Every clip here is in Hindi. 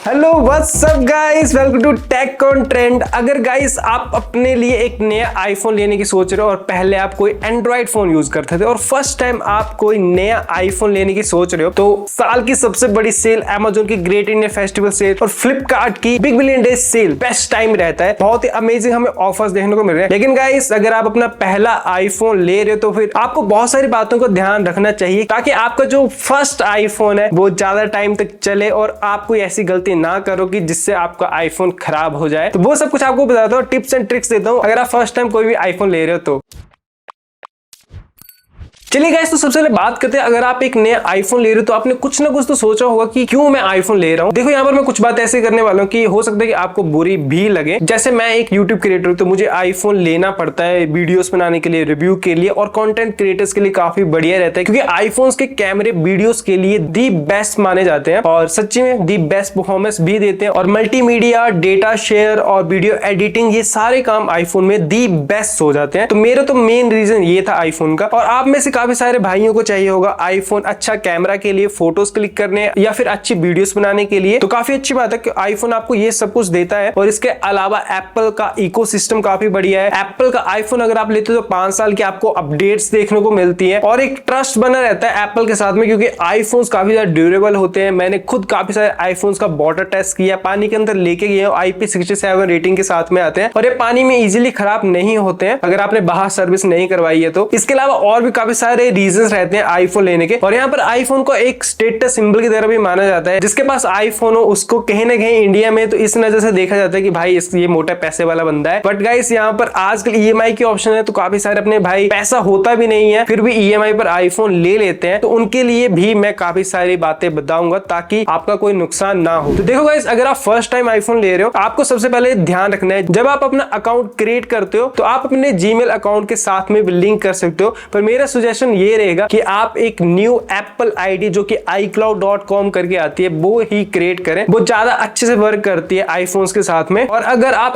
Hello what's up guys, welcome to Tech on Trend. अगर गाइस आप अपने लिए एक नया आईफोन लेने की सोच रहे हो और पहले आप कोई एंड्रॉइड फोन यूज करते थे और फर्स्ट टाइम आप कोई नया आईफोन लेने की सोच रहे हो, तो साल की सबसे बड़ी सेल, अमेज़न की ग्रेट इंडियन फेस्टिवल सेल और फ्लिपकार्ट की big billion days cell best time रहता है। बहुत ही अमेजिंग हमें ऑफर्स देखने को मिल रहे हैं। लेकिन गाइस अगर आप अपना पहला आईफोन ले रहे हो तो फिर आपको बहुत सारी बातों को ध्यान रखना चाहिए ताकि आपका जो फर्स्ट आईफोन है वो ज्यादा टाइम तक चले और आप कोई ऐसी गलती ना करो कि जिससे आपका आईफोन खराब हो जाए। तो वो सब कुछ आपको बताता हूँ, टिप्स एंड ट्रिक्स देता हूँ अगर आप फर्स्ट टाइम कोई भी आईफोन ले रहे हो तो। चलिए गाइस, तो सबसे पहले बात करते हैं, अगर आप एक नया आईफोन ले रहे हो तो आपने कुछ ना कुछ तो सोचा होगा कि क्यों मैं आईफोन ले रहा हूँ। देखो यहाँ पर मैं कुछ बात ऐसे करने वाला हूँ कि हो सकता है कि आपको बुरी भी लगे। जैसे मैं एक यूट्यूब क्रिएटर हूँ तो मुझे आईफोन लेना पड़ता है वीडियोस बनाने के लिए, रिव्यू के लिए और कंटेंट क्रिएटर्स के लिए काफी बढ़िया रहता है, क्योंकि आईफोन्स के कैमरे वीडियोस के लिए दी बेस्ट माने जाते हैं और सच्ची में दी बेस्ट परफॉर्मेंस भी देते हैं। और मल्टीमीडिया, डेटा शेयर और वीडियो एडिटिंग, ये सारे काम आईफोन में दी बेस्ट हो जाते हैं। तो मेरा तो मेन रीजन ये था आईफोन का। और आप में से काफी सारे भाइयों को चाहिए होगा आईफोन अच्छा कैमरा के लिए, फोटोज क्लिक करने या फिर अच्छी वीडियोस बनाने के लिए। तो काफी अच्छी बात है कि आईफोन आपको ये सब कुछ देता है। और इसके अलावा एप्पल का इकोसिस्टम काफी बढ़िया है। एप्पल का आईफोन अगर आप लेते हो तो 5 साल की आपको अपडेट्स देखने को मिलती है और एक ट्रस्ट बना रहता है एप्पल के साथ में, क्योंकि आईफोन्स काफी ज्यादा ड्यूरेबल होते हैं। मैंने खुद काफी सारे आईफोन्स का वाटर टेस्ट किया, पानी के अंदर लेके गए, IP67 रेटिंग के साथ में आते हैं और ये पानी में इजीली खराब नहीं होते हैं अगर आपने बाहर सर्विस नहीं करवाई है तो। इसके अलावा और भी काफी सारे रीजंस रहते हैं आईफोन लेने के। और यहाँ पर आईफोन को एक स्टेटस सिंबल की तरह भी माना जाता है। जिसके पास आईफोन हो उसको कहीं ना कहीं इंडिया में तो इस नजर से देखा जाता है कि भाई ये मोटा पैसे वाला बंदा है। बट गाइस यहाँ पर आजकल EMI की ऑप्शन है, तो काफी सारे अपने भाई पैसा होता भी नहीं है फिर भी EMI पर आईफोन ले लेते हैं, तो उनके लिए भी मैं काफी सारी बातें बताऊंगा ताकि आपका कोई नुकसान ना हो। तो देखो गाइस, अगर आप फर्स्ट टाइम आईफोन ले रहे हो आपको सबसे पहले ध्यान रखना है, जब आप अपना अकाउंट क्रिएट करते हो तो आप अपने जीमेल अकाउंट के साथ में भी लिंक कर सकते हो। पर मेरा सजेशन ये रहेगा कि आप एक न्यू एप्पल आईडी जो कि iCloud.com करके आती है वो ही क्रिएट करें, वो ज्यादा अच्छे से वर्क करती है आईफोन्स के साथ में। और अगर आप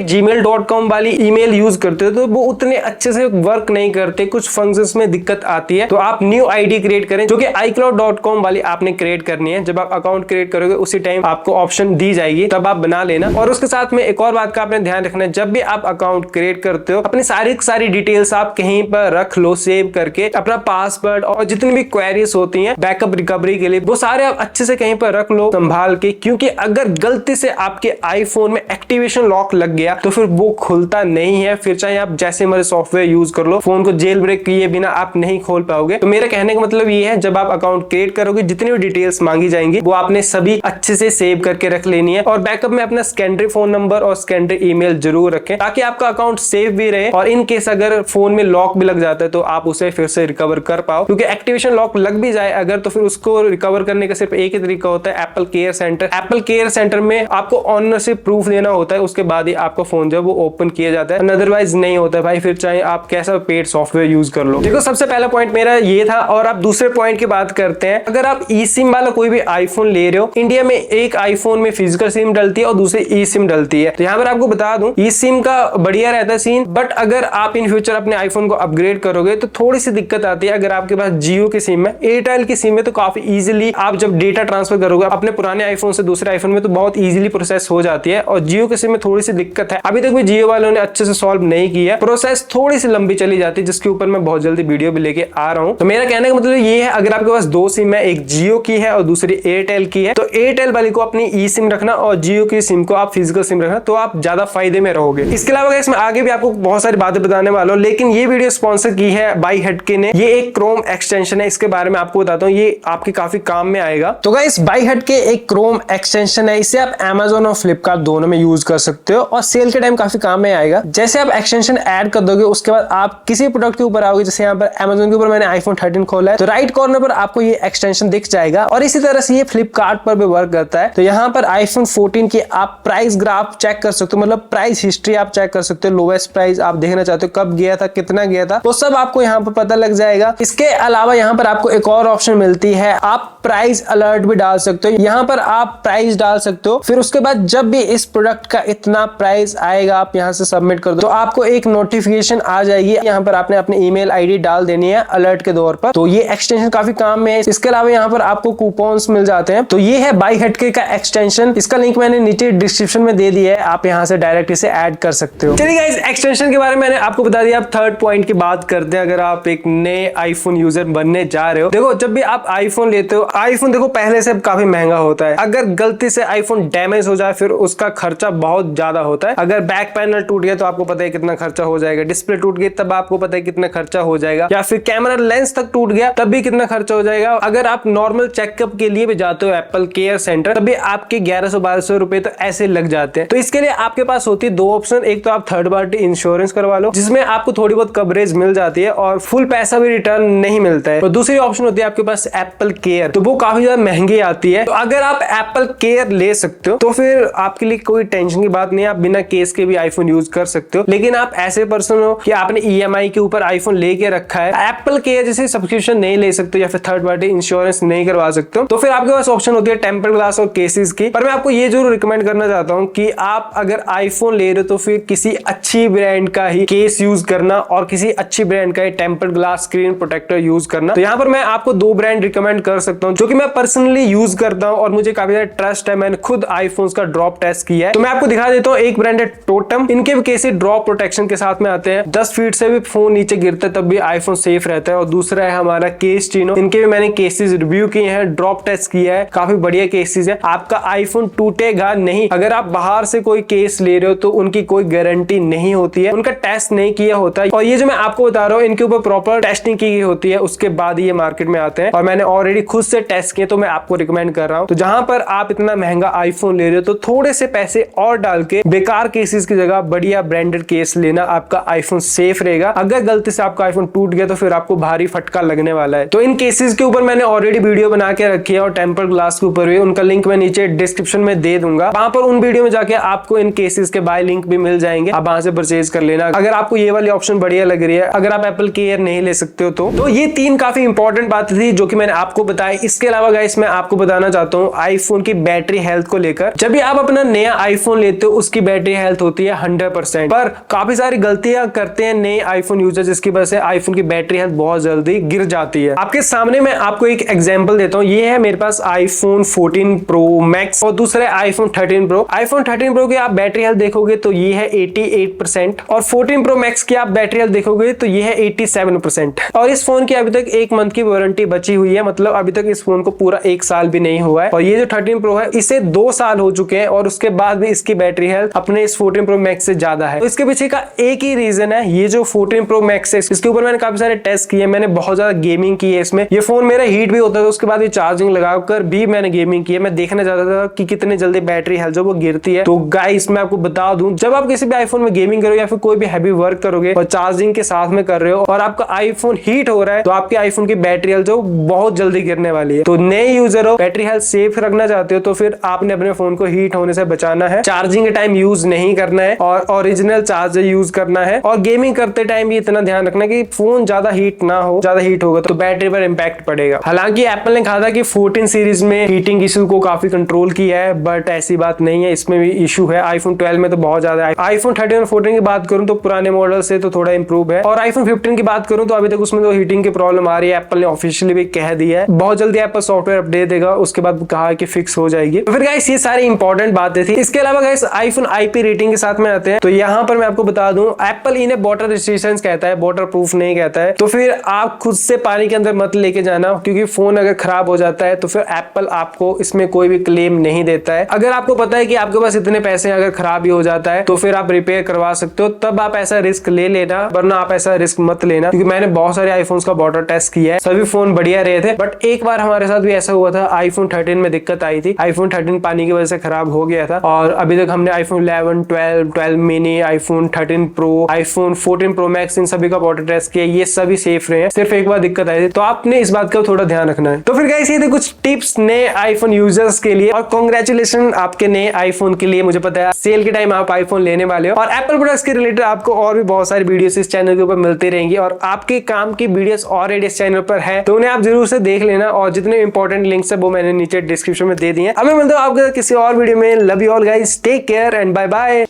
@gmail.com वाली ईमेल यूज करते हो तो वो उतने अच्छे से वर्क नहीं करते, कुछ फंक्शंस में दिक्कत आती है। तो आप न्यू आईडी क्रिएट करें जो कि iCloud.com वाली आपने क्रिएट करनी है। जब आप अकाउंट क्रिएट करोगे उसी टाइम आपको ऑप्शन दी जाएगी, तब आप बना लेना। और उसके साथ में एक और बात का आपने ध्यान रखना है, जब भी आप अकाउंट क्रिएट करते हो अपनी सारी डिटेल्स आप कहीं पर रख लो सेव करके, अपना पासवर्ड और जितनी भी क्वेरीज होती हैं बैकअप रिकवरी के लिए वो सारे आप अच्छे से कहीं पर रख लो संभाल के, क्योंकि अगर गलती से आपके आईफोन में एक्टिवेशन लॉक लग गया तो फिर वो खुलता नहीं है। फिर चाहे आप जैसे मर्जी सॉफ्टवेयर यूज कर लो, फोन को जेल ब्रेक किए बिना आप नहीं खोल पाओगे। तो मेरा कहने का मतलब ये है, जब आप अकाउंट क्रिएट करोगे जितनी भी डिटेल्स मांगी जाएंगी वो आपने सभी अच्छे से सेव करके रख लेनी है। और बैकअप में अपना सेकेंडरी फोन नंबर और सेकेंडरी ईमेल जरूर रखें ताकि आपका अकाउंट सेव भी रहे और इन केस अगर फोन में लॉक भी लग जाता है तो आप उसे फिर से रिकवर कर पाओ। क्योंकि एक्टिवेशन लॉक लग भी जाए अगर तो फिर उसको रिकवर करने का सिर्फ एक ही तरीका होता है, Apple care centre. Apple care centre में आपको ऑनरशिप प्रूफ देना होता है, उसके बाद ही आपका फोन जो वो ओपन किया जाता है, अदरवाइज नहीं होता है भाई, फिर चाहे आप कैसा पेड सॉफ्टवेयर यूज कर लो। देखो सबसे पहला पॉइंट मेरा ये था। और आप दूसरे पॉइंट की बात करते हैं, अगर आप ई सिम वाला कोई भी आईफोन ले रहे हो, इंडिया में एक आईफोन में फिजिकल सिम डलती है और दूसरी ई सिम डलती है। तो यहाँ पर आपको बता दूं ई सिम का बढ़िया रहता है सीन, बट अगर आप इन फ्यूचर अपने आईफोन को अपग्रेड करोगे तो थोड़ी सी दिक्कत आती है। अगर आपके पास जियो की सिम है, एयरटेल की सिम है, तो काफी इजीली आप जब डेटा ट्रांसफर करोगे अपने पुराने आईफोन से दूसरे आईफोन में तो बहुत इजीली प्रोसेस हो जाती है। और जियो के सिम में थोड़ी सी दिक्कत है, अभी तक भी जियो वालों ने अच्छे से सॉल्व नहीं किया, प्रोसेस थोड़ी सी लंबी चली जाती है, जिसके ऊपर मैं बहुत जल्दी वीडियो भी लेके आ रहा हूँ। तो मेरा कहने का मतलब ये है, अगर आपके पास 2 सिम है, एक जियो की है और दूसरी एयरटेल की है, तो एयरटेल वाली को अपनी ई सिम रखना और जियो की सिम को आप फिजिकल सिम रखना, तो आप ज्यादा फायदे में रहोगे। इसके अलावा इसमें आगे भी आपको बहुत सारी बातें बताने वाला हूँ, लेकिन ये वीडियो स्पॉन्सर की है बाई हटके ने। ये एक क्रोम एक्सटेंशन है, इसके बारे में आपको बताता हूँ, ये आपके काफी काम में आएगा। तो गाइस बाई हटके एक क्रोम एक्सटेंशन है, इसे आप Amazon और फ्लिपकार्ट दोनों में यूज कर सकते हो और सेल के टाइम काफी काम में आएगा। जैसे आप एक्सटेंशन ऐड कर दोगे उसके बाद आप किसी प्रोडक्ट के ऊपर आओगे, जैसे यहाँ पर Amazon के ऊपर मैंने iPhone 13 खोला है तो राइट कॉर्नर पर आपको ये एक्सटेंशन दिख जाएगा। और इसी तरह से ये फ्लिपकार्ट पर भी वर्क करता है। तो यहाँ पर iPhone 14 की आप प्राइस ग्राफ चेक कर सकते हो, मतलब प्राइस हिस्ट्री आप चेक कर सकते हो। लोवेस्ट प्राइस आप देखना चाहते हो कब गया था, कितना गया था, वो सब आपको यहाँ पर पता लग जाएगा। इसके अलावा यहाँ पर आपको एक और ऑप्शन मिलती है, आप प्राइस अलर्ट भी डाल सकते हो। यहाँ पर आप प्राइस डाल सकते हो, फिर उसके बाद जब भी इस प्रोडक्ट का इतना प्राइस आएगा आप यहाँ से सबमिट कर दो तो आपको एक नोटिफिकेशन आ जाएगी। यहाँ पर आपने अपनी ईमेल आईडी डाल देनी है अलर्ट के तौर पर। तो ये एक्सटेंशन काफी काम में है। इसके अलावा यहाँ पर आपको कूपन्स मिल जाते हैं। तो ये है बाय हटके का एक्सटेंशन, इसका लिंक मैंने नीचे डिस्क्रिप्शन में दे दिया है, आप यहाँ से डायरेक्ट इसे ऐड कर सकते हो। चलिए गाइस, एक्सटेंशन के बारे में मैंने आपको बता दिया। अब थर्ड पॉइंट की बात करते हैं। अगर आप एक नए आईफोन यूजर बनने जा रहे हो, देखो जब भी आप आईफोन लेते हो, आईफोन देखो पहले से काफी महंगा होता है। अगर गलती से आईफोन डैमेज हो जाए फिर उसका खर्चा बहुत ज्यादा होता है। अगर बैक पैनल टूट गया तो आपको पता है कितना खर्चा हो जाएगा, डिस्प्ले टूट गई तब आपको पता है कितना खर्चा हो जाएगा, या फिर कैमरा लेंस तक टूट गया तब भी कितना खर्चा हो जाएगा। अगर आप नॉर्मल चेकअप के लिए भी जाते हो एप्पल केयर सेंटर, तब भी आपके 1100-1200 रुपए तो ऐसे लग जाते हैं। तो इसके लिए आपके पास होती है दो ऑप्शन, एक तो आप थर्ड पार्टी इंश्योरेंस करवा लो जिसमें आपको थोड़ी बहुत कवरेज मिल जाती है और फुल पैसा भी रिटर्न नहीं मिलता है। और दूसरी ऑप्शन होती है आपके पास एप्पल केयर, तो वो काफी ज्यादा महंगी आती है। तो अगर आप एप्पल केयर ले सकते हो तो फिर आपके लिए कोई टेंशन की बात नहीं है, आप बिना केस के भी आईफोन यूज कर सकते हो। लेकिन आप ऐसे पर्सन हो कि आपने ईएमआई के ऊपर आईफोन लेके रखा है, एप्पल केयर जैसे सब्सक्रिप्शन नहीं ले सकते या फिर थर्ड पार्टी इंश्योरेंस नहीं करवा सकते हो, तो फिर आपके पास ऑप्शन होती है टेम्पर्ड ग्लास और केसेस की। पर मैं आपको ये जरूर रिकमेंड करना चाहता हूं कि आप अगर आईफोन ले रहे हो तो फिर किसी अच्छी ब्रांड का ही केस यूज करना और किसी अच्छी ब्रांड का ही tempered glass screen protector use करना। तो यहाँ पर मैं आपको दो ब्रांड रिकमेंड कर सकता हूँ जो कि मैं पर्सनली यूज करता हूँ और मुझे काफी ज्यादा ट्रस्ट है। मैंने खुद आईफोन का ड्रॉप टेस्ट किया है, तो मैं आपको दिखा देता हूँ। एक ब्रांड है टोटम, इनके भी केसेस ड्रॉप प्रोटेक्शन के साथ में आते हैं, 10 फीट से भी फोन नीचे गिरता है तब भी आईफोन सेफ रहता है। और दूसरा है हमारा केसटिनो, इनके भी मैंने केसेस रिव्यू किए हैं, ड्रॉप टेस्ट किया है, काफी बढ़िया केसेस है। आपका आईफोन टूटेगा नहीं। अगर आप बाहर से कोई केस ले रहे हो तो उनकी कोई गारंटी नहीं होती है, उनका टेस्ट नहीं किया होता है। और ये जो मैं आपको बता रहा हूँ इनके ऊपर प्रॉपर टेस्टिंग की गई होती है, उसके बाद ये मार्केट में आते हैं और मैंने ऑलरेडी खुद से टेस्ट किए, तो मैं आपको रिकमेंड कर रहा हूँ। तो जहां पर आप इतना महंगा आईफोन ले रहे हो तो थोड़े से पैसे और डाल के बेकार केसेस की जगह बढ़िया ब्रांडेड केस लेना, आपका आईफोन सेफ रहेगा। अगर गलती से आपका आईफोन टूट गया तो फिर आपको भारी फटका लगने वाला है। तो इन केसेस के ऊपर मैंने ऑलरेडी वीडियो बना के रखी है और टेम्पर्ड ग्लास के ऊपर भी, उनका लिंक मैं नीचे डिस्क्रिप्शन में दे दूंगा। वहां पर उन वीडियो में जाके आपको इन केसेस के बाय लिंक भी मिल जाएंगे, आप वहां से परचेज कर लेना अगर आपको ये वाली ऑप्शन बढ़िया लग रही है। अगर आप एप्पल केयर नहीं ले सकते हो तो ये तीन काफी इंपॉर्टेंट बातें थी जो कि मैंने आपको बताई। इसके अलावा गाइस मैं आपको बताना चाहता हूँ आईफोन की बैटरी हेल्थ को लेकर। जब भी आप अपना नया आईफोन लेते हो उसकी बैटरी हेल्थ होती है 100%, पर काफी सारी गलतियां करते हैं नए आईफोन यूजर जिसकी वजह से आईफोन की बैटरी हेल्थ बहुत जल्दी गिर जाती है। आपके सामने मैं आपको एक एग्जांपल देता हूँ। ये है मेरे पास आईफोन 14 प्रो मैक्स और दूसरा है आईफोन 13 प्रो। आईफोन 13 प्रो की आप बैटरी हेल्थ देखोगे तो ये है 88% और 14 प्रो मैक्स की आप बैटरी हेल्थ देखोगे तो ये है 87%। और इस फोन की अभी तक 1 मंथ की वारंटी बची हुई है, मतलब अभी तक इस फोन को पूरा 1 साल भी नहीं हुआ है। और ये जो 13 प्रो है इसे 2 साल हो चुके हैं और उसके बाद भी इसकी बैटरी हेल्थ अपने इस 14 प्रो मैक्स से ज्यादा है। तो इसके पीछे का एक ही रीजन है, ये जो 14 प्रो मैक्स है इसके ऊपर मैंने काफी सारे टेस्ट किए, मैंने बहुत ज्यादा गेमिंग की है इसमें। ये फोन मेरा हीट भी होता है, उसके बाद भी चार्जिंग लगाकर भी मैंने गेमिंग की है। मैं देखना चाहता था कि कितने जल्दी बैटरी हेल्थ जो वो गिरती है। तो गाइस मैं आपको बता दूं, जब आप किसी भी आईफोन में गेमिंग करोगे या फिर कोई भी हैवी वर्क करोगे और चार्जिंग के साथ में कर रहे हो और आपका आईफोन हीट हो रहा है तो आपके आईफोन की बैटरी हेल्थ जो बहुत जल्दी गिरने वाली है। तो नए यूजर हो, बैटरी हेल्थ सेफ रखना चाहते हो तो फिर आपने अपने फोन को हीट होने से बचाना है, चार्जिंग के टाइम यूज नहीं करना है और ओरिजिनल चार्जर यूज करना है। और गेमिंग करते टाइम भी इतना ध्यान रखना कि फोन ज्यादा हीट ना हो, ज्यादा हीट होगा तो बैटरी पर इंपैक्ट पड़ेगा। हालांकि एप्पल ने कहा था कि 14 सीरीज में हीटिंग इशू को काफी कंट्रोल किया है, बट ऐसी बात नहीं है, इसमें भी इशू है। आईफोन 12 में तो बहुत ज्यादा है। आईफोन 13 और 14 की बात करूं तो पुराने मॉडल से तो थोड़ा इंप्रूव है और आईफोन 15 की बात करूं तो अभी तक उसमें तो हीटिंग की प्रॉब्लम आ रही है। एप्पल ने ऑफिशियली भी कह दिया है बहुत जल्दी एप्पल सॉफ्टवेयर अपडेट देगा, उसके बाद कहा कि फिक्स हो जाएगी। तो फिर गाइस ये सारी इंपॉर्टेंट बातें थी। इसके अलावा गाइस आईफोन आईपी रेटिंग के साथ में आते हैं। तो यहाँ पर मैं आपको बता दूं एप्पल इन्हें वाटर रेजिस्टेंस कहता है, वाटर प्रूफ नहीं कहता है। तो फिर आप खुद से पानी के अंदर मत लेके जाना, क्योंकि फोन अगर खराब हो जाता है तो फिर एप्पल आपको इसमें कोई भी क्लेम नहीं देता है। अगर आपको पता है कि आपके पास इतने पैसे अगर खराब ही हो जाता है तो फिर आप रिपेयर करवा सकते हो, तब आप ऐसा रिस्क ले लेना, वरना आप ऐसा रिस्क मत लेना। क्योंकि मैंने बहुत सारे आईफोन्स का वाटर टेस्ट किया है, सभी फोन बढ़िया रहे थे, बट एक बार हमारे साथ भी ऐसा हुआ था। आईफोन 13 में दिक्कत आई थी, आईफोन 13 पानी की वजह से खराब हो गया था। और अभी तक हमने iPhone 11, 12 mini, iPhone 13 pro, iPhone 14 pro max इन सभी का वाटर टेस्ट किया, ये सभी सेफ रहे हैं। सिर्फ एक बार दिक्कत आई थी, तो आपने इस बात का थोड़ा ध्यान रखना है। तो फिर गाइस ये थे कुछ टिप्स नए आईफोन यूजर्स के लिए। और कांग्रेचुलेशन आपके नए आईफोन के लिए। मुझे पता है सेल के टाइम आप आईफोन लेने वाले हो और एप्पल प्रोडक्ट्स के रिलेटेड आपको और भी बहुत सारी वीडियोस इस चैनल के ऊपर मिलती रहेंगी और आप आपके काम की वीडियोस ऑलरेडी इस चैनल पर है, तो उन्हें आप जरूर से देख लेना। और जितने इंपॉर्टेंट लिंक्स है वो मैंने नीचे डिस्क्रिप्शन में दे दिए हैं। अब मैं मिलता हूं आपके साथ किसी और वीडियो में। Love you all guys, take care and bye bye.